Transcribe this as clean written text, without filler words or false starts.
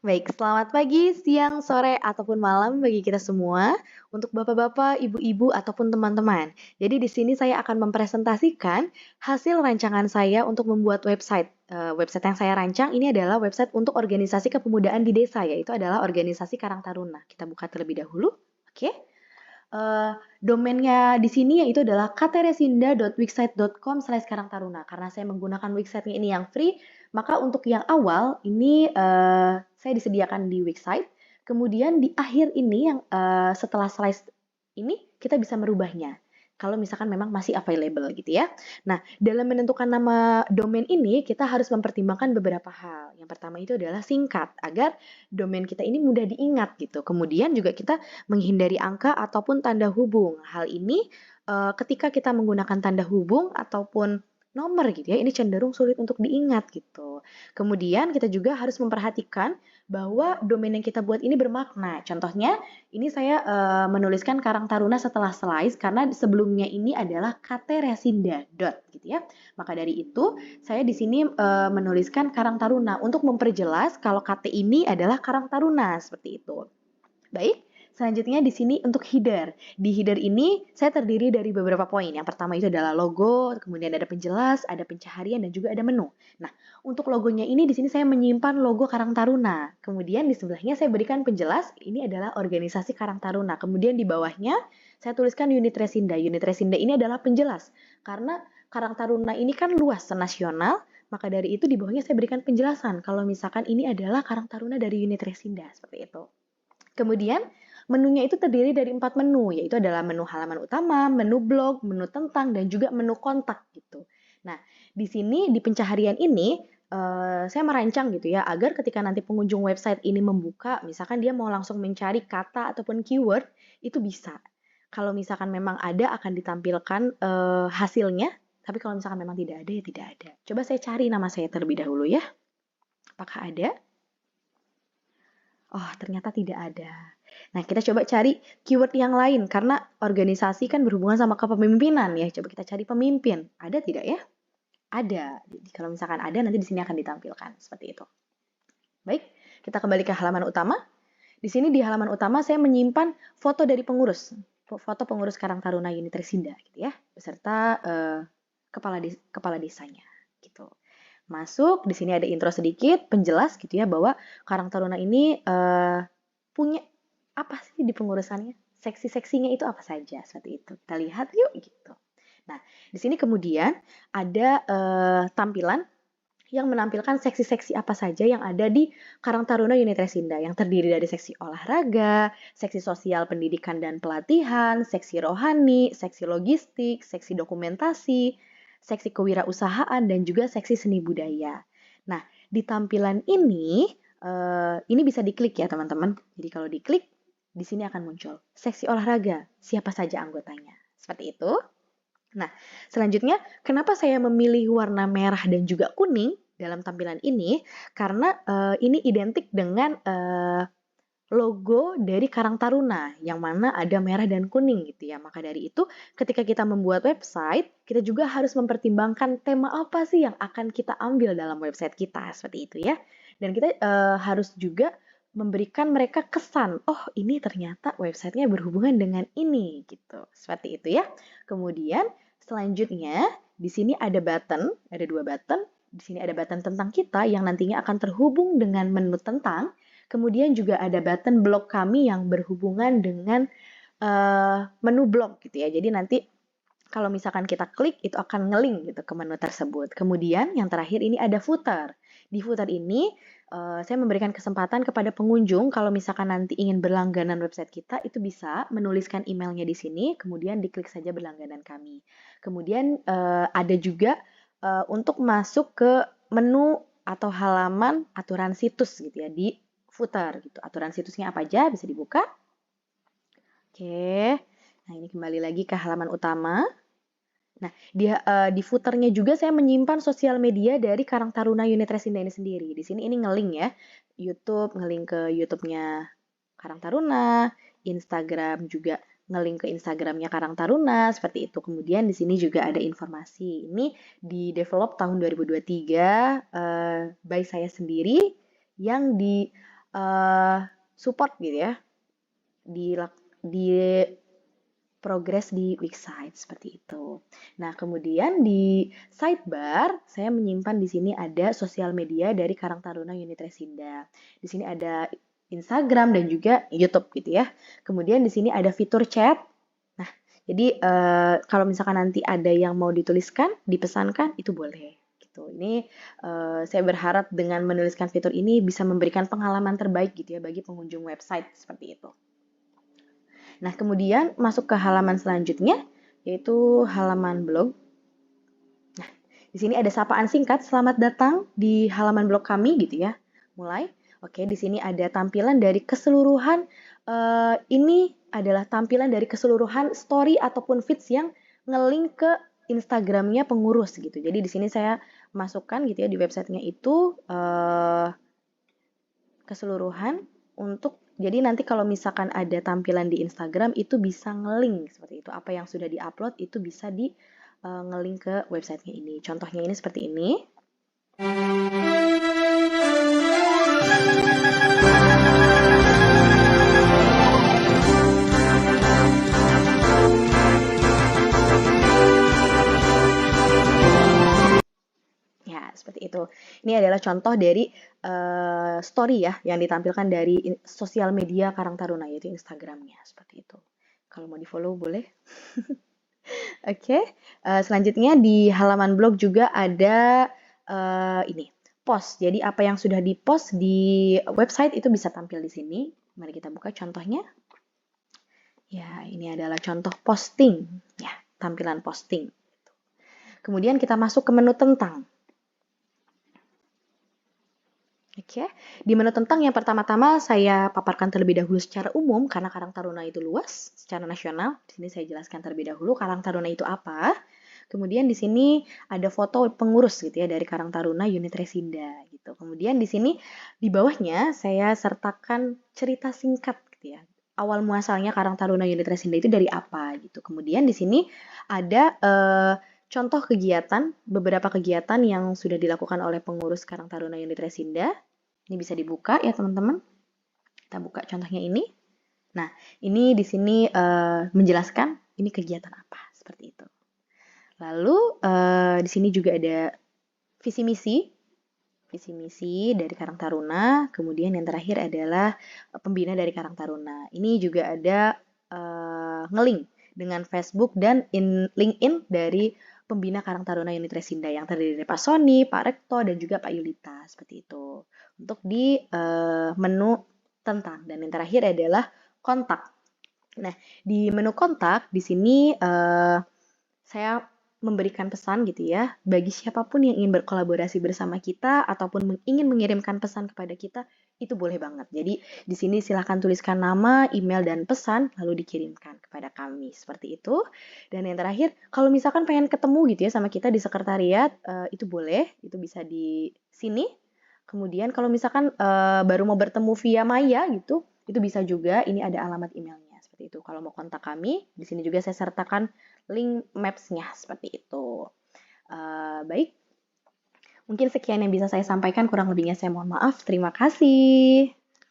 Baik, selamat pagi, siang, sore, ataupun malam bagi kita semua, untuk bapak-bapak, ibu-ibu, ataupun teman-teman. Jadi di sini saya akan mempresentasikan hasil rancangan saya untuk membuat website. Website yang saya rancang ini adalah website untuk organisasi kepemudaan di desa, yaitu adalah organisasi Karang Taruna. Kita buka terlebih dahulu, oke? Domainnya di sini yaitu adalah kteresinda.wixsite.com/karangtaruna. Karena saya menggunakan websitenya ini yang free, maka untuk yang awal ini saya disediakan di Wixsite. Kemudian di akhir ini yang setelah slide ini kita bisa merubahnya. Kalau misalkan memang masih available gitu ya. Nah, dalam menentukan nama domain ini kita harus mempertimbangkan beberapa hal. Yang pertama itu adalah singkat agar domain kita ini mudah diingat gitu. Kemudian juga kita menghindari angka ataupun tanda hubung. Hal ini ketika kita menggunakan tanda hubung ataupun nomor gitu ya, ini cenderung sulit untuk diingat gitu. Kemudian kita juga harus memperhatikan bahwa domain yang kita buat ini bermakna. Contohnya, ini saya menuliskan Karang Taruna setelah slice karena sebelumnya ini adalah kteresinda. Gitu ya. Maka dari itu, saya di sini menuliskan Karang Taruna untuk memperjelas kalau KT ini adalah Karang Taruna seperti itu. Baik, selanjutnya di sini untuk header. Di header ini saya terdiri dari beberapa poin. Yang pertama itu adalah logo, kemudian ada penjelas, ada pencaharian, dan juga ada menu. Nah, untuk logonya ini di sini saya menyimpan logo Karang Taruna. Kemudian di sebelahnya saya berikan penjelas, ini adalah organisasi Karang Taruna. Kemudian di bawahnya saya tuliskan unit Resinda. Unit Resinda ini adalah penjelas. Karena Karang Taruna ini kan luas, senasional, maka dari itu di bawahnya saya berikan penjelasan kalau misalkan ini adalah Karang Taruna dari unit Resinda, seperti itu. Kemudian menunya itu terdiri dari 4 menu, yaitu adalah menu halaman utama, menu blog, menu tentang, dan juga menu kontak gitu. Nah, di sini di pencaharian ini saya merancang gitu ya, agar ketika nanti pengunjung website ini membuka, misalkan dia mau langsung mencari kata ataupun keyword, itu bisa. Kalau misalkan memang ada akan ditampilkan hasilnya, tapi kalau misalkan memang tidak ada ya tidak ada. Coba saya cari nama saya terlebih dahulu ya. Apakah ada? Oh, ternyata tidak ada. Nah, kita coba cari keyword yang lain karena organisasi kan berhubungan sama kepemimpinan ya. Coba kita cari pemimpin. Ada tidak ya? Ada. Jadi kalau misalkan ada nanti di sini akan ditampilkan seperti itu. Baik, kita kembali ke halaman utama. Di sini di halaman utama saya menyimpan foto dari pengurus. Foto pengurus Karang Taruna Unit Resinda gitu ya, beserta kepala desanya gitu. Masuk, di sini ada intro sedikit, penjelas gitu ya bahwa Karang Taruna ini punya apa sih di pengurusannya? Seksi-seksinya itu apa saja? Seperti itu. Kita lihat yuk gitu. Nah, di sini kemudian ada tampilan yang menampilkan seksi-seksi apa saja yang ada di Karang Taruna Unit Resinda yang terdiri dari seksi olahraga, seksi sosial pendidikan dan pelatihan, seksi rohani, seksi logistik, seksi dokumentasi, seksi kewirausahaan, dan juga seksi seni budaya. Nah, di tampilan ini bisa diklik ya teman-teman. Jadi kalau diklik, di sini akan muncul seksi olahraga, siapa saja anggotanya. Seperti itu. Nah, selanjutnya, kenapa saya memilih warna merah dan juga kuning dalam tampilan ini? Karena ini identik dengan logo dari Karang Taruna, yang mana ada merah dan kuning gitu ya. Maka dari itu, ketika kita membuat website, kita juga harus mempertimbangkan tema apa sih yang akan kita ambil dalam website kita, seperti itu ya. Dan kita harus juga memberikan mereka kesan, oh ini ternyata websitenya berhubungan dengan ini gitu. Seperti itu ya. Kemudian selanjutnya di sini ada button, ada 2 button. Di sini ada button tentang kita yang nantinya akan terhubung dengan menu tentang. Kemudian juga ada button blog kami yang berhubungan dengan menu blog gitu ya. Jadi nanti kalau misalkan kita klik itu akan nge-link gitu ke menu tersebut. Kemudian yang terakhir ini ada footer. Di footer ini saya memberikan kesempatan kepada pengunjung kalau misalkan nanti ingin berlangganan website kita itu bisa menuliskan emailnya di sini, kemudian diklik saja berlangganan kami. Kemudian ada juga untuk masuk ke menu atau halaman aturan situs gitu ya di footer gitu. Aturan situsnya apa aja bisa dibuka. Oke. Nah, ini kembali lagi ke halaman utama. Nah, di footernya juga saya menyimpan sosial media dari Karang Taruna Unit Resinda ini sendiri. Di sini ini nge-link ya. YouTube, nge-link ke YouTube-nya Karang Taruna, Instagram juga nge-link ke Instagramnya Karang Taruna, seperti itu. Kemudian di sini juga ada informasi. Ini di-develop tahun 2023 by saya sendiri yang support gitu ya di progres di website seperti itu. Nah, kemudian di sidebar saya menyimpan di sini ada sosial media dari Karang Taruna Unit Resinda. Di sini ada Instagram dan juga YouTube gitu ya. Kemudian di sini ada fitur chat. Nah, jadi kalau misalkan nanti ada yang mau dituliskan, dipesankan itu boleh. Gitu. Ini saya berharap dengan menuliskan fitur ini bisa memberikan pengalaman terbaik gitu ya bagi pengunjung website seperti itu. Nah, kemudian masuk ke halaman selanjutnya, yaitu halaman blog. Nah, di sini ada sapaan singkat, selamat datang di halaman blog kami gitu ya. Mulai. Oke, di sini ada tampilan dari keseluruhan, ini adalah tampilan dari keseluruhan story ataupun feeds yang nge-link ke Instagramnya pengurus gitu. Jadi di sini saya masukkan gitu ya di websitenya itu keseluruhan untuk jadi nanti kalau misalkan ada tampilan di Instagram itu bisa nge-link seperti itu. Apa yang sudah di-upload itu bisa di nge-link ke websitenya ini. Contohnya ini seperti ini. Ya, seperti itu. Ini adalah contoh dari story ya yang ditampilkan dari sosial media Karang Taruna yaitu Instagramnya seperti itu. Kalau mau di-follow boleh. Oke, selanjutnya di halaman blog juga ada ini post. Jadi apa yang sudah di-post di website itu bisa tampil di sini. Mari kita buka contohnya. Ya, ini adalah contoh posting. Ya, tampilan posting. Kemudian kita masuk ke menu tentang. Oke, di menu tentang yang pertama-tama saya paparkan terlebih dahulu secara umum karena Karang Taruna itu luas secara nasional. Di sini saya jelaskan terlebih dahulu Karang Taruna itu apa. Kemudian di sini ada foto pengurus gitu ya dari Karang Taruna Unit Resinda gitu. Kemudian di sini di bawahnya saya sertakan cerita singkat gitu ya. Awal muasalnya Karang Taruna Unit Resinda itu dari apa gitu. Kemudian di sini ada contoh kegiatan, beberapa kegiatan yang sudah dilakukan oleh pengurus Karang Taruna Unit Resinda. Ini bisa dibuka ya teman-teman. Kita buka contohnya ini. Nah, ini di sini menjelaskan ini kegiatan apa, seperti itu. Lalu di sini juga ada visi misi dari Karang Taruna. Kemudian yang terakhir adalah pembina dari Karang Taruna. Ini juga ada nge-link dengan Facebook dan LinkedIn dari pembina Karang Taruna Unit Resinda yang terdiri dari Pak Sony, Pak Rekto, dan juga Pak Yulita, seperti itu. Untuk di menu tentang. Dan yang terakhir adalah kontak. Nah, di menu kontak, di sini saya memberikan pesan gitu ya, bagi siapapun yang ingin berkolaborasi bersama kita ataupun ingin mengirimkan pesan kepada kita, itu boleh banget. Jadi di sini silahkan tuliskan nama, email, dan pesan, lalu dikirimkan kepada kami. Seperti itu. Dan yang terakhir, kalau misalkan pengen ketemu gitu ya sama kita di sekretariat, itu boleh, itu bisa di sini. Kemudian kalau misalkan baru mau bertemu via Maya gitu, itu bisa juga, ini ada alamat emailnya. Seperti itu. Kalau mau kontak kami, di sini juga saya sertakan link maps-nya seperti itu. Baik, mungkin sekian yang bisa saya sampaikan, kurang lebihnya saya mohon maaf. Terima kasih.